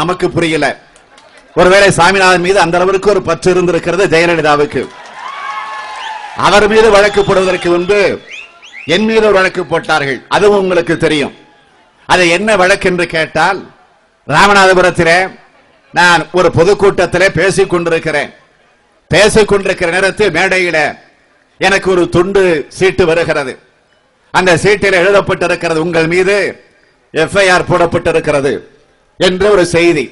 நமக்கு புரியல. ஒருவேளை சாமிநாதன் மீது அந்த அளவிற்கு ஒரு பற்று இருந்திருக்கிறது ஜெயலலிதாவுக்கு. அவர் மீது வழக்கு போடுவதற்கு முன்பு என் மீது ஒரு வழக்கு போட்டார்கள், அதுவும் உங்களுக்கு தெரியும். அது என்ன வழக்கு என்று கேட்டால், ராமநாதபுரத்திலே நான் ஒரு பொதுக்கூட்டத்திலே பேசிக் கொண்டிருக்கிற நேரத்தில் மேடையில எனக்கு ஒரு துண்டு சீட்டு வருகிறது. அந்த சீட்டில் எழுதப்பட்டிருக்கிறது, உங்கள் மீது எஃப்ஐஆர் போடப்பட்டிருக்கிறது என்ற ஒரு செய்தி.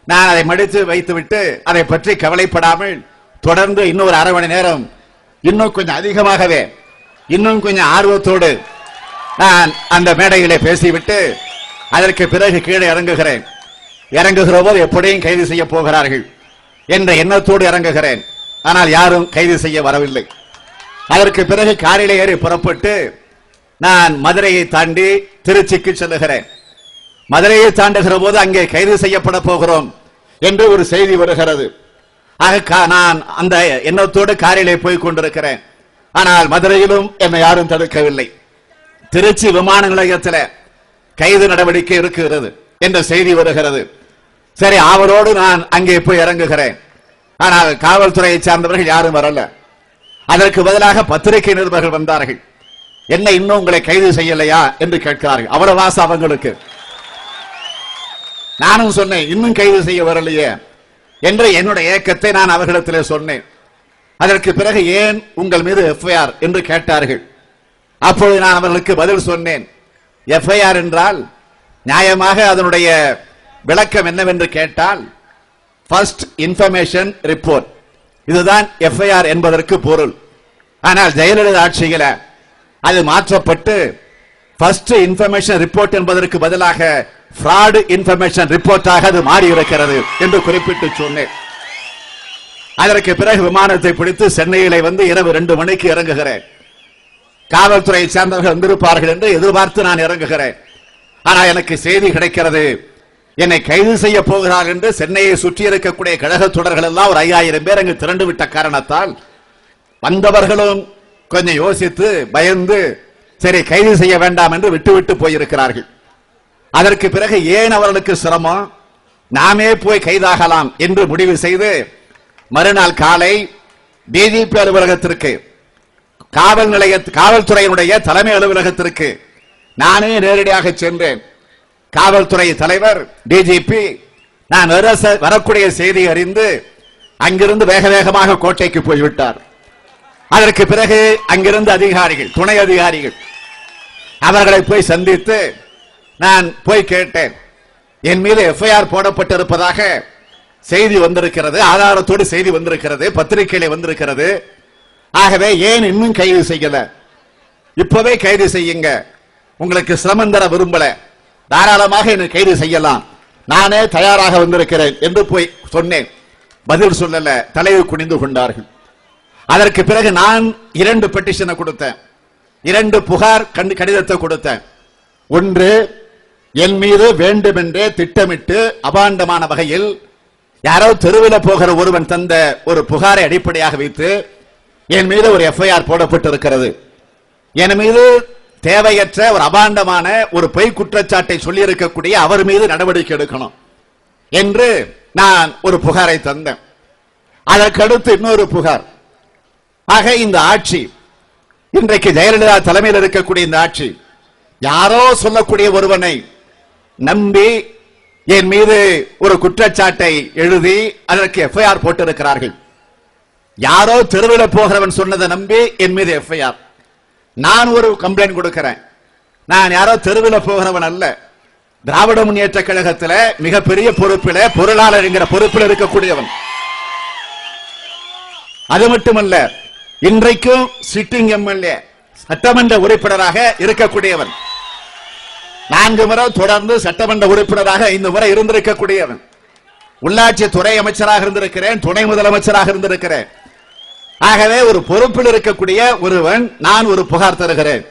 நான் அதை மடித்து வைத்துவிட்டு அதை பற்றி கவலைப்படாமல் தொடர்ந்து இன்னொரு அரை மணி நேரம் இன்னும் கொஞ்சம் அதிகமாகவே இன்னும் கொஞ்சம் ஆர்வத்தோடு நான் அந்த மேடையிலே பேசிவிட்டு அதற்கு பிறகு கீழே இறங்குகிற போது எப்படியும் கைது செய்ய போகிறார்கள் என்ற எண்ணத்தோடு இறங்குகிறேன். ஆனால் யாரும் கைது செய்ய வரவில்லை. அதற்கு பிறகு காரிலே ஏறி புறப்பட்டு நான் மதுரையை தாண்டி திருச்சிக்கு செல்லுகிறேன். மதுரையை தாண்டுகிற போது அங்கே கைது செய்யப்பட போகிறோம் என்று ஒரு செய்தி வருகிறது. நான் அந்த எண்ணத்தோடு காரிலே போய் கொண்டிருக்கிறேன். ஆனால் மதுரையிலும் என்னை யாரும் தடுக்கவில்லை. திருச்சி விமான நிலையத்தில் கைது நடவடிக்கை இருக்கிறது என்ற செய்தி வருகிறது. சரி, அவரோடு நான் அங்கே போய் இறங்குகிறேன். ஆனால் காவல்துறையை சார்ந்தவர்கள் யாரும் வரல. அதற்கு பதிலாக பத்திரிகை நிருபர்கள் வந்தார்கள். என்ன இன்னும் உங்களை கைது செய்யலையா என்று கேட்கிறார்கள். அவ்வளவு வாச அவங்களுக்கு. நானும் சொன்னேன், இன்னும் கைது செய்ய வரலையே என்று என்னுடைய ஏக்கத்தை நான் அவர்களிடத்திலே சொன்னேன். அதற்கு பிறகு ஏன் உங்கள் மீது எஃப்ஐஆர் என்று கேட்டார்கள். அப்பொழுது நான் அவர்களுக்கு பதில் சொன்னேன், எஃப்ஐஆர் என்றால் நியாயமாக அதனுடைய விளக்கம் என்னவென்று கேட்டால் ஃபர்ஸ்ட் இன்ஃபர்மேஷன் ரிப்போர்ட், இதுதான் எஃப்ஐஆர் என்பதற்கு பொருள். ஆனால் ஜெயலலிதா ஆட்சியில் அது மாற்றப்பட்டு ஃபர்ஸ்ட் இன்ஃபர்மேஷன் ரிப்போர்ட் என்பதற்கு பதிலாக ஃப்ராட் இன்ஃபர்மேஷன் ரிப்போர்ட்டாக அது மாறி இருக்கிறது என்று குறிப்பிட்டு சொன்னேன். அதற்கு பிறகு விமானத்தை பிடித்து சென்னையிலே வந்து இரவு 2 மணிக்கு இறங்குகிறேன். காவல்துறையை சேர்ந்தவர்கள் வந்திருப்பார்கள் என்று எதிர்பார்த்து நான் இறங்குகிறேன். ஆனால் எனக்கு செய்தி கிடைக்கிறது, என்னை கைது செய்ய போகிறார் என்று சென்னையை சுற்றி இருக்கக்கூடிய கழக தொடர்கள் எல்லாம் ஒரு 5000 பேர் அங்கு திரண்டு விட்ட காரணத்தால் வந்தவர்களும் கொஞ்சம் யோசித்து பயந்து சரி கைது செய்ய வேண்டாம் என்று விட்டுவிட்டு போயிருக்கிறார்கள். அதற்கு பிறகு ஏன் அவர்களுக்கு சிரமம், நாமே போய் கைதாகலாம் என்று முடிவு செய்து மறுநாள் காலை டிஜிபி அலுவலகத்திற்கு காவல்துறையினுடைய தலைமை அலுவலகத்திற்கு நானே நேரடியாக சென்றேன். காவல்துறை தலைவர் டிஜிபி நான் வரக்கூடிய செய்தி அறிந்து அங்கிருந்து வேக வேகமாக கோட்டைக்கு போய்விட்டார். அதற்கு பிறகு அங்கிருந்து அதிகாரிகள், துணை அதிகாரிகள் அவர்களை போய் சந்தித்து நான் போய் கேட்டேன், என் மீது எஃப்ஐஆர் போடப்பட்டிருப்பதாக செய்தி வந்திருக்கிறது, ஆதாரத்தோடு செய்தி வந்திருக்கிறது, பத்திரிகையில வந்திருக்கிறது. ஆகவே ஏன் இன்னும் கைது செய்யல? இப்பவே கைது செய்யுங்க, உங்களுக்கு சிரமம் தர விரும்பல, தாராளமாக என்னை கைது செய்யலாம், நானே தயாராக வந்திருக்கிறேன் என்று போய் சொன்னேன். பதில் சொல்லல, தலையை குனிந்து கொண்டார்கள். அதற்கு பிறகு நான் 2 பெட்டிஷனை கொடுத்தேன், 2 புகார் கடிதத்தை கொடுத்தேன். ஒன்று, என் மீது வேண்டுமென்றே திட்டமிட்டு அபாண்டமான வகையில் யாரோ தெருவில் போகிற ஒருவன் தந்த ஒரு புகாரை அடிப்படையாக வைத்து என் மீது ஒரு எஃப்ஐஆர் போடப்பட்டிருக்கிறது, என் மீது தேவையற்ற ஒரு அபாண்டமான ஒரு பொய் குற்றச்சாட்டை சொல்லி இருக்கக்கூடிய அவர் மீது நடவடிக்கை எடுக்கணும் என்று நான் ஒரு புகாரை தந்தேன். அதற்கடுத்து இன்னொரு புகார். ஆக இந்த ஆட்சி, இன்றைக்கு ஜெயலலிதா தலைமையில் இருக்கக்கூடிய இந்த ஆட்சி யாரோ சொல்லக்கூடிய ஒருவனை நம்பி என் மீது ஒரு குற்றச்சாட்டை எழுதி அதற்கு எஃப்ஐஆர் போட்டிருக்கிறார்கள். யாரோ தெருவில் போகிறவன் சொன்னதை நம்பி என் மீது எஃப்ஐஆர். நான் ஒரு கம்ப்ளைண்ட் கொடுக்கிறேன், நான் யாரோ தெருவில் போகிறவன் அல்ல, திராவிட முன்னேற்ற கழகத்தில் மிகப்பெரிய பொறுப்பில் பொருளாளர் என்கிற பொறுப்பில் இருக்கக்கூடியவன். அது மட்டுமல்ல, இன்றைக்கும் சிட்டிங் எம்எல்ஏ சட்டமன்ற உறுப்பினராக இருக்கக்கூடியவன், 4 முறை தொடர்ந்து சட்டமன்ற உறுப்பினராக 5 முறை இருந்திருக்கக்கூடியவன், உள்ளாட்சி துறை அமைச்சராக இருந்திருக்கிறேன், துணை முதலமைச்சராக இருந்திருக்கிறேன். ஆகவே ஒரு பொறுப்பில் இருக்கக்கூடிய ஒருவன் நான் ஒரு புகார் தருகிறேன்.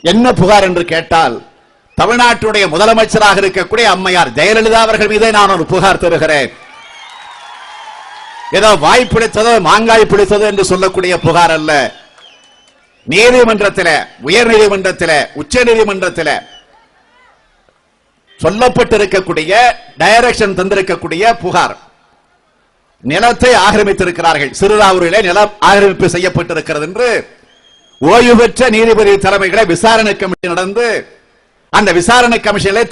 என்ன புகார் என்று கேட்டால், தமிழ்நாட்டுடைய முதலமைச்சராக இருக்கக்கூடிய அம்மையார் ஜெயலலிதா அவர்கள் மீதே நான் ஒரு புகார் தருகிறேன். ஏதோ வாய் பிடித்ததோ மாங்காய் பிடித்ததோ என்று சொல்லக்கூடிய புகார் அல்ல. நீதிமன்றத்தில், உயர் நீதிமன்றத்தில், உச்ச நீதிமன்றத்தில் சொல்லப்பட்டிருக்கக்கூடிய டைரக்ஷன் தந்திருக்கக்கூடிய புகார், நிலத்தை ஆக்கிரமித்திருக்கிறார்கள், சிறுதாவூரிலே நிலம் ஆக்கிரமிப்பு செய்யப்பட்டிருக்கிறது என்று ஓய்வு பெற்ற நீதிபதி தலைமையிலே விசாரணை கமிஷன் நடந்து அந்த விசாரணை கமிஷனிலே